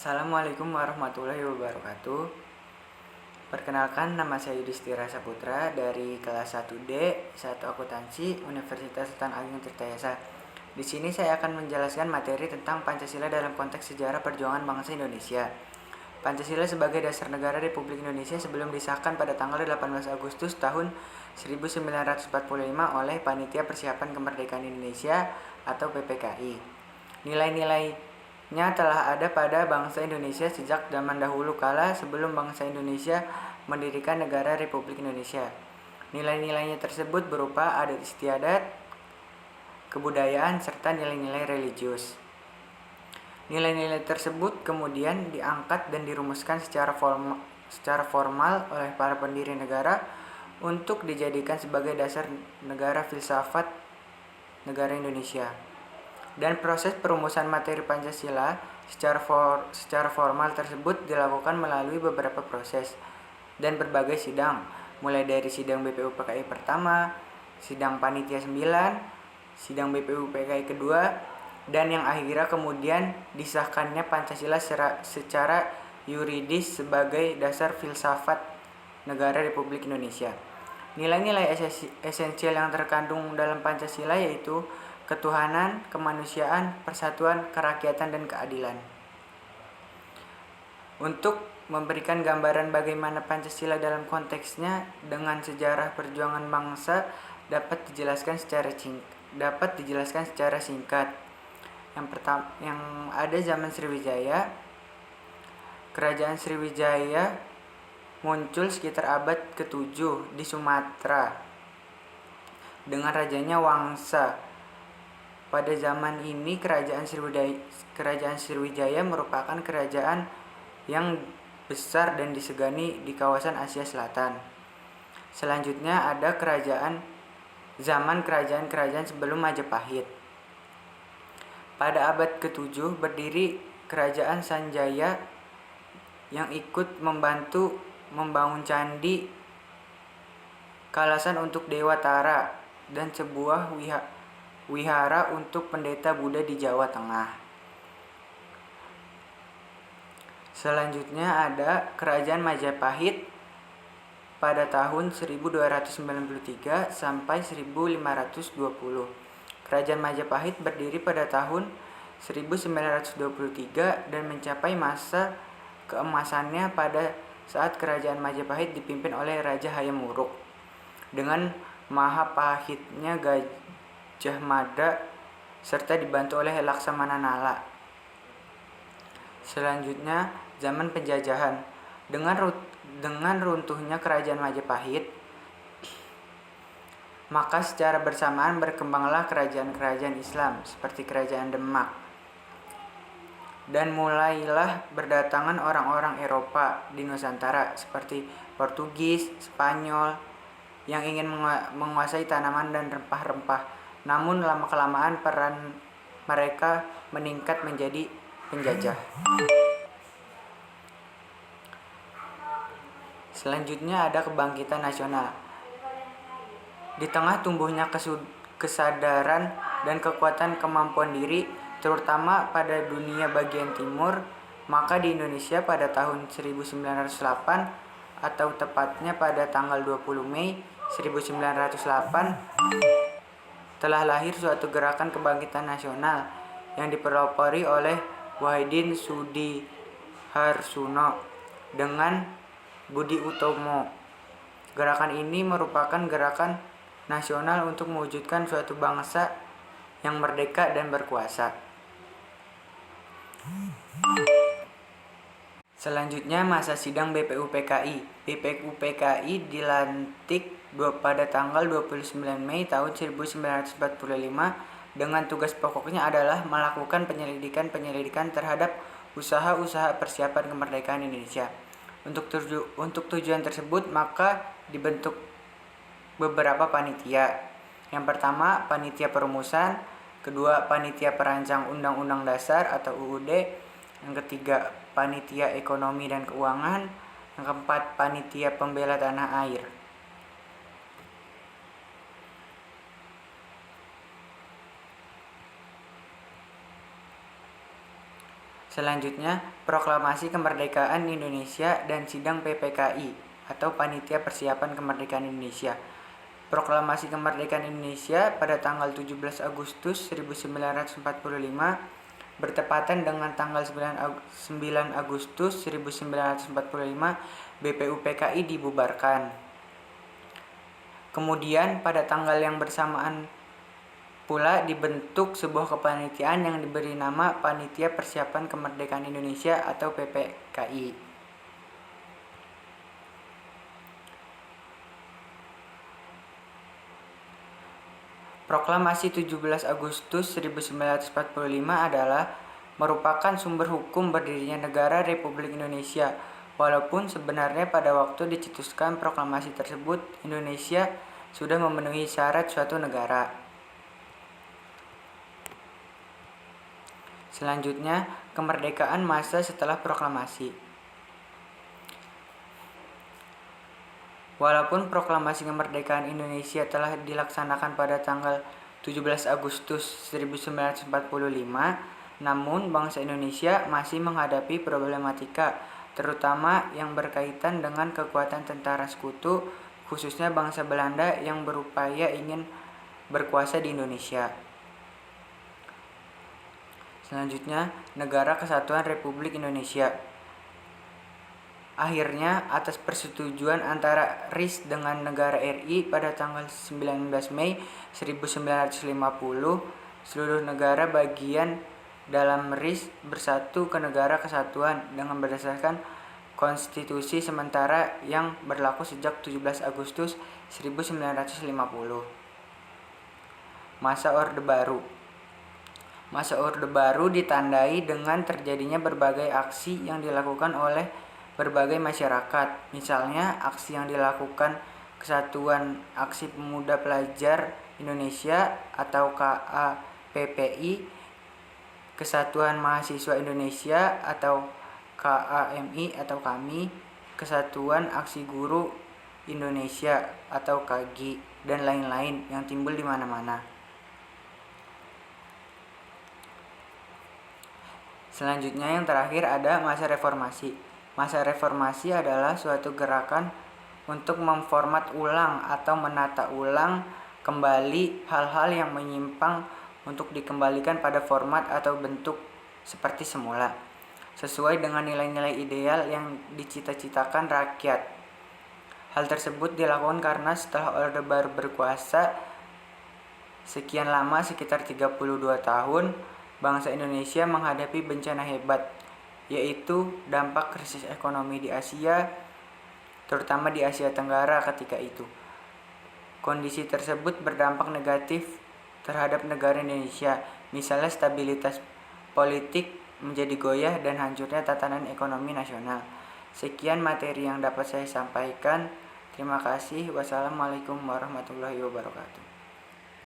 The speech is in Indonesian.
Assalamualaikum warahmatullahi wabarakatuh. Perkenalkan, nama saya Yudhistira Saputra dari kelas 1D, 1 Akuntansi, Universitas Sultan Agung Tirtayasa. Di sini saya akan menjelaskan materi tentang Pancasila dalam konteks sejarah perjuangan bangsa Indonesia. Pancasila sebagai dasar negara Republik Indonesia sebelum disahkan pada tanggal 18 Agustus tahun 1945 oleh Panitia Persiapan Kemerdekaan Indonesia atau PPKI. Nilai-nilainya telah ada pada bangsa Indonesia sejak zaman dahulu kala sebelum bangsa Indonesia mendirikan negara Republik Indonesia. Nilai-nilainya tersebut berupa adat istiadat, kebudayaan, serta nilai-nilai religius. Nilai-nilai tersebut kemudian diangkat dan dirumuskan secara formal oleh para pendiri negara untuk dijadikan sebagai dasar negara filsafat negara Indonesia. Dan proses perumusan materi Pancasila secara formal tersebut dilakukan melalui beberapa proses dan berbagai sidang, mulai dari sidang BPUPKI pertama, sidang Panitia 9, sidang BPUPKI kedua, dan yang akhirnya kemudian disahkannya Pancasila secara yuridis sebagai dasar filsafat negara Republik Indonesia. Nilai-nilai esensial yang terkandung dalam Pancasila yaitu ketuhanan, kemanusiaan, persatuan, kerakyatan, dan keadilan. Untuk memberikan gambaran bagaimana Pancasila dalam konteksnya dengan sejarah perjuangan bangsa dapat dijelaskan secara singkat. Yang pertama, yang ada zaman Sriwijaya. Kerajaan Sriwijaya muncul sekitar abad ke-7 di Sumatera dengan rajanya Wangsa. Pada zaman ini kerajaan Sriwijaya merupakan kerajaan yang besar dan disegani di kawasan Asia Selatan. Selanjutnya ada zaman kerajaan sebelum Majapahit. Pada abad ke-7 berdiri kerajaan Sanjaya yang ikut membantu membangun candi Kalasan untuk Dewa Tara dan sebuah wihara untuk pendeta Buddha di Jawa Tengah. Selanjutnya ada kerajaan Majapahit pada tahun 1293 sampai 1520. Kerajaan Majapahit berdiri pada tahun 1923 dan mencapai masa keemasannya pada saat kerajaan Majapahit dipimpin oleh Raja Hayam Wuruk dengan Mahapahitnya Gajah Mada serta dibantu oleh Laksamana Nala. Selanjutnya zaman penjajahan. Dengan runtuhnya kerajaan Majapahit, maka secara bersamaan berkembanglah kerajaan-kerajaan Islam seperti kerajaan Demak. Dan mulailah berdatangan orang-orang Eropa di Nusantara seperti Portugis, Spanyol yang ingin menguasai tanaman dan rempah-rempah. Namun lama-kelamaan peran mereka meningkat menjadi penjajah. Selanjutnya ada kebangkitan nasional. Di tengah tumbuhnya kesadaran dan kekuatan kemampuan diri, terutama pada dunia bagian timur, maka di Indonesia pada tahun 1908 atau tepatnya pada tanggal 20 Mei 1908 telah lahir suatu gerakan kebangkitan nasional yang dipelopori oleh Wahidin Sudiharsono dengan Budi Utomo. Gerakan ini merupakan gerakan nasional untuk mewujudkan suatu bangsa yang merdeka dan berkuasa. Selanjutnya masa sidang BPUPKI. BPUPKI dilantik pada tanggal 29 Mei tahun 1945 dengan tugas pokoknya adalah melakukan penyelidikan terhadap usaha-usaha persiapan kemerdekaan Indonesia. Untuk tujuan tersebut maka dibentuk beberapa panitia. Yang pertama, panitia perumusan, kedua, panitia perancang Undang-Undang Dasar atau UUD, yang ketiga, panitia ekonomi dan keuangan, yang keempat, panitia pembela tanah air. Selanjutnya, Proklamasi Kemerdekaan Indonesia dan Sidang PPKI atau Panitia Persiapan Kemerdekaan Indonesia. Proklamasi Kemerdekaan Indonesia pada tanggal 17 Agustus 1945 bertepatan dengan tanggal 9 Agustus 1945 BPUPKI dibubarkan. Kemudian pada tanggal yang bersamaan pula dibentuk sebuah kepanitiaan yang diberi nama Panitia Persiapan Kemerdekaan Indonesia atau PPKI. Proklamasi 17 Agustus 1945 adalah merupakan sumber hukum berdirinya negara Republik Indonesia. Walaupun sebenarnya pada waktu dicetuskan proklamasi tersebut, Indonesia sudah memenuhi syarat suatu negara. Selanjutnya, kemerdekaan masa setelah proklamasi. Walaupun proklamasi kemerdekaan Indonesia telah dilaksanakan pada tanggal 17 Agustus 1945, namun bangsa Indonesia masih menghadapi problematika, terutama yang berkaitan dengan kekuatan tentara sekutu, khususnya bangsa Belanda yang berupaya ingin berkuasa di Indonesia. Selanjutnya, Negara Kesatuan Republik Indonesia. Akhirnya, atas persetujuan antara RIS dengan negara RI pada tanggal 19 Mei 1950, seluruh negara bagian dalam RIS bersatu ke Negara Kesatuan dengan berdasarkan konstitusi sementara yang berlaku sejak 17 Agustus 1950. Masa Orde Baru. Masa Orde Baru ditandai dengan terjadinya berbagai aksi yang dilakukan oleh berbagai masyarakat, misalnya aksi yang dilakukan Kesatuan Aksi Pemuda Pelajar Indonesia atau KAPPI, Kesatuan Mahasiswa Indonesia atau KAMI atau KAMI, Kesatuan Aksi Guru Indonesia atau KAGI, dan lain-lain yang timbul di mana-mana. Selanjutnya yang terakhir ada masa reformasi. Masa reformasi adalah suatu gerakan untuk memformat ulang atau menata ulang kembali hal-hal yang menyimpang untuk dikembalikan pada format atau bentuk seperti semula, sesuai dengan nilai-nilai ideal yang dicita-citakan rakyat. Hal tersebut dilakukan karena setelah Orde Baru berkuasa sekian lama, sekitar 32 tahun, bangsa Indonesia menghadapi bencana hebat, yaitu dampak krisis ekonomi di Asia, terutama di Asia Tenggara ketika itu. Kondisi tersebut berdampak negatif terhadap negara Indonesia, misalnya stabilitas politik menjadi goyah dan hancurnya tatanan ekonomi nasional. Sekian materi yang dapat saya sampaikan. Terima kasih. Wassalamualaikum warahmatullahi wabarakatuh.